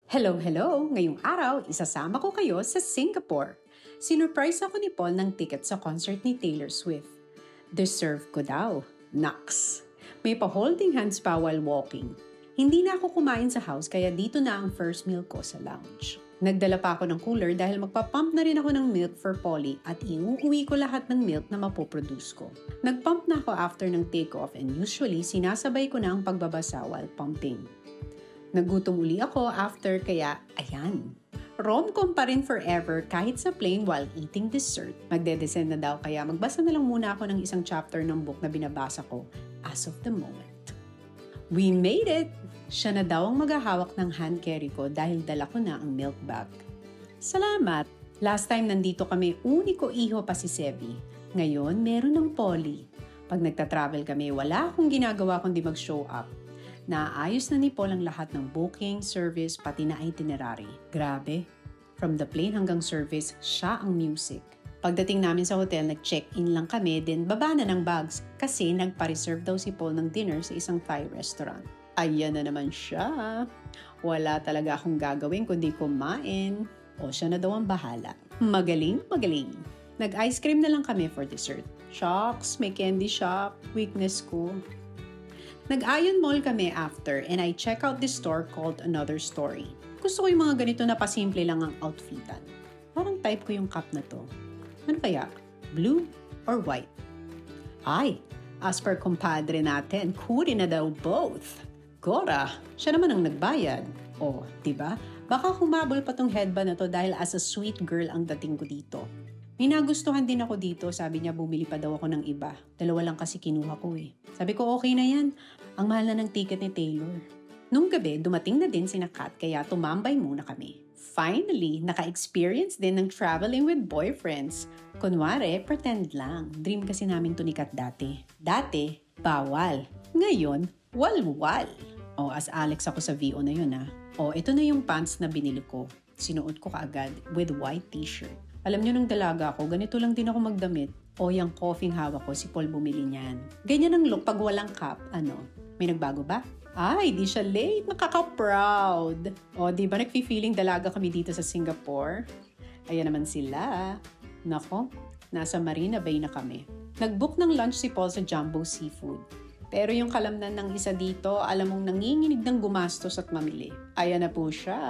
Hello, hello! Ngayong araw, isasama ko kayo sa Singapore. Sinurprise ako ni Paul ng ticket sa concert ni Taylor Swift. Deserve ko daw. Naks! May pa-holding hands pa while walking. Hindi na ako kumain sa house kaya dito na ang first meal ko sa lounge. Nagdala pa ako ng cooler dahil magpapump na rin ako ng milk for Polly at iuuwi ko lahat ng milk na mapoproduce ko. Nagpump na ako after ng take-off and usually sinasabay ko na ang pagbabasa while pumping. Nagutom uli ako after kaya, ayan. Rom-com pa rin forever kahit sa plane while eating dessert. Magde-descend na daw kaya magbasa na lang muna ako ng isang chapter ng book na binabasa ko as of the moment. We made it! Siya na daw ang maghahawak ng hand carry ko dahil dala ko na ang milk bag. Salamat! Last time nandito kami, uniko iho pa si Sebi. Ngayon, meron ng Polly. Pag nagta-travel kami, wala akong ginagawa kundi mag-show up. Naayos na ni Paul ang lahat ng booking, service, pati na itinerary. Grabe. From the plane hanggang service, siya ang music. Pagdating namin sa hotel, nag-check-in lang kami, then baba na ng bags kasi nagpa-reserve daw si Paul ng dinner sa isang Thai restaurant. Ayan na naman siya. Wala talaga akong gagawin kundi kumain. O siya na daw ang bahala. Magaling, magaling. Nag-ice cream na lang kami for dessert. Shocks, may candy shop, weakness ko. Nag-Ion Mall kami after and I check out this store called Another Story. Gusto ko yung mga ganito na pasimple lang ang outfitan. Parang type ko yung cup na to. Ano kaya? Blue or white? Ay, as per kumpadre natin, kuri na daw both. Gora, siya naman ang nagbayad. O, diba? Baka humabol pa tong headband na to dahil as a sweet girl ang dating ko dito. May nagustuhan din ako dito, sabi niya bumili pa daw ako ng iba. Dalawa lang kasi kinuha ko eh. Sabi ko okay na yan, ang mahal na ng ticket ni Taylor. Nung gabi, dumating na din sina Kat kaya tumambay muna kami. Finally, naka-experience din ng traveling with boyfriends. Kunwari, pretend lang. Dream kasi namin to ni Kat dati. Dati, bawal. Ngayon, walwal. O, as Alex ako sa VO na yun ah. O, ito na yung pants na binili ko. Sinuot ko kaagad with white t-shirt. Alam nyo nung dalaga ako, ganito lang din ako magdamit. O yung coffee hawak ko, si Paul bumili niyan. Ganyan ang look pag walang cap. Ano? May nagbago ba? Ay, di siya late. Nakaka-proud. O, di ba nagfi-feeling dalaga kami dito sa Singapore? Ayan naman sila. Nako, nasa Marina Bay na kami. Nag-book ng lunch si Paul sa Jumbo Seafood. Pero yung kalamnan ng isa dito, alam mong nanginginig ng gumastos at mamili. Ayan na po siya.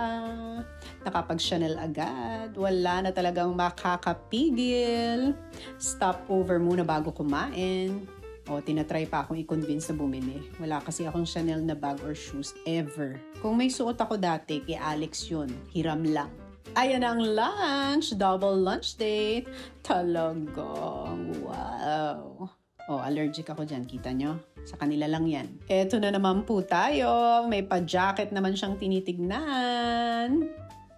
Nakapag-Chanel agad. Wala na talagang makakapigil. Stop over muna bago kumain. O, tinatry pa akong i-convince na bumili. Wala kasi akong Chanel na bag or shoes ever. Kung may suot ako dati, kay Alex yun. Hiram lang. Ayan ang lunch! Double lunch date! Talagang wow! Oh, allergic ako dyan. Kita nyo? Sa kanila lang yan. Eto na naman po tayo. May pa-jacket naman siyang tinitignan.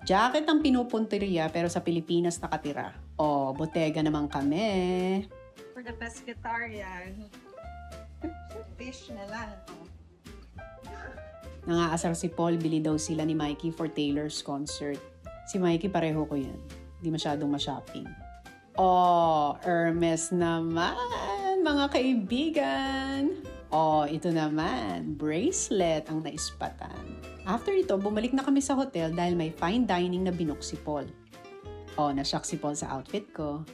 Jacket ang pinupunteriya pero sa Pilipinas nakatira. Oh, Bottega naman kami. For the pescatarian. Fish na lang. Nangaasar si Paul. Bili daw sila ni Mikey for Taylor's concert. Si Mikey pareho ko yan. Di masyadong ma-shopping. Oh, Hermes naman, mga kaibigan. Oh, ito naman, bracelet ang naispatan. After ito, bumalik na kami sa hotel dahil may fine dining na binook si Paul. Oh, nashock si Paul sa outfit ko.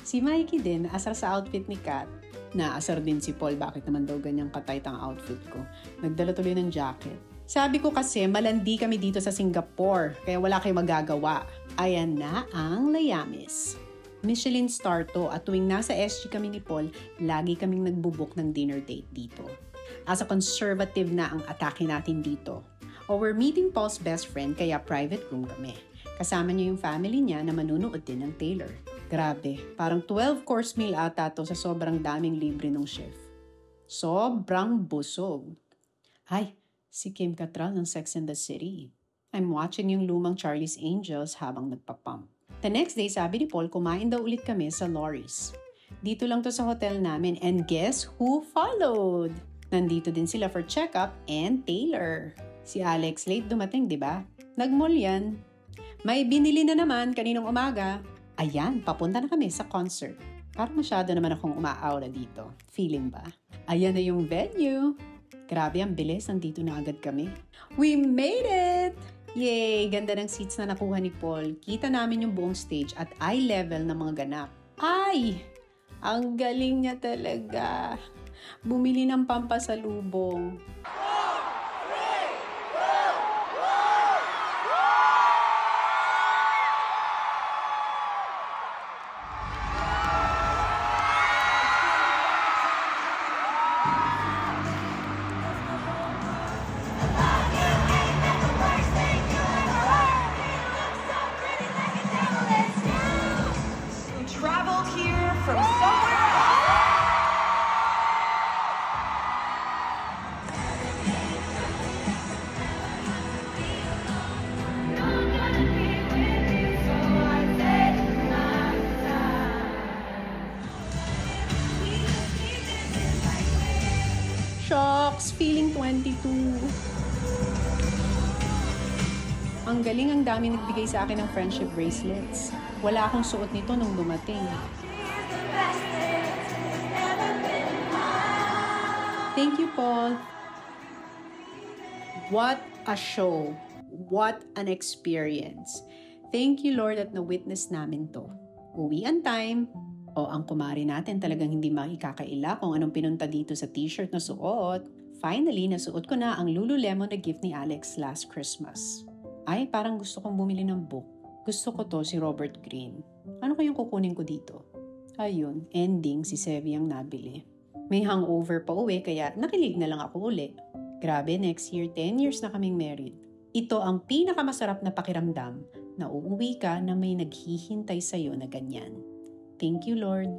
Si Mikey din, naasar sa outfit ni Kat. Naasar din si Paul, bakit naman daw ganyang katight ang outfit ko. Nagdala tuloy ng jacket. Sabi ko kasi, malandi kami dito sa Singapore, kaya wala kayong magagawa. Ayan na ang layamis. Michelin star to at tuwing nasa SG kami ni Paul, lagi kaming nagbubuk ng dinner date dito. As a conservative na ang atake natin dito. O we're meeting Paul's best friend kaya private room kami. Kasama niya yung family niya na manunood din ng Taylor. Grabe, parang 12-course meal ata to sa sobrang daming libre ng chef. Sobrang busog. Ay, si Kim Cattrall ng Sex and the City. I'm watching yung lumang Charlie's Angels habang nagpapump. The next day, sabi ni Paul, kumain daw ulit kami sa Lori's. Dito lang to sa hotel namin and guess who followed? Nandito din sila for check-up and Taylor. Si Alex late dumating, di ba? Nag-mall yan. May binili na naman kaninong umaga. Ayan, papunta na kami sa concert. Parang masyado naman akong umaaura dito. Feeling ba? Ayan na yung venue. Grabe ang bilis, nandito na agad kami. We made it! Yay! Ganda ng seats na nakuha ni Paul. Kita namin yung buong stage at eye level ng mga ganap. Ay! Ang galing niya talaga. Bumili ng pampasalubong. Traveled here from somewhere else. Shocks! Feeling 22. Ang galing, ang dami nagbigay sa akin ng friendship bracelets. Wala akong suot nito nung dumating. Thank you, Paul. What a show. What an experience. Thank you, Lord, at na-witness namin to. Uwi on time. O ang kumari natin talagang hindi makikakaila kung anong pinunta dito sa t-shirt na suot. Finally, nasuot ko na ang Lululemon na gift ni Alex last Christmas. Ay, parang gusto kong bumili ng book. Gusto ko to si Robert Greene. Ano kayang kukunin ko dito? Ayun, ending si Sevi ang nabili. May hangover pa uwi kaya nakilig na lang ako uli. Grabe, next year 10 years na kaming married. Ito ang pinakamasarap na pakiramdam na uuwi ka na may naghihintay sa'yo na ganyan. Thank you, Lord.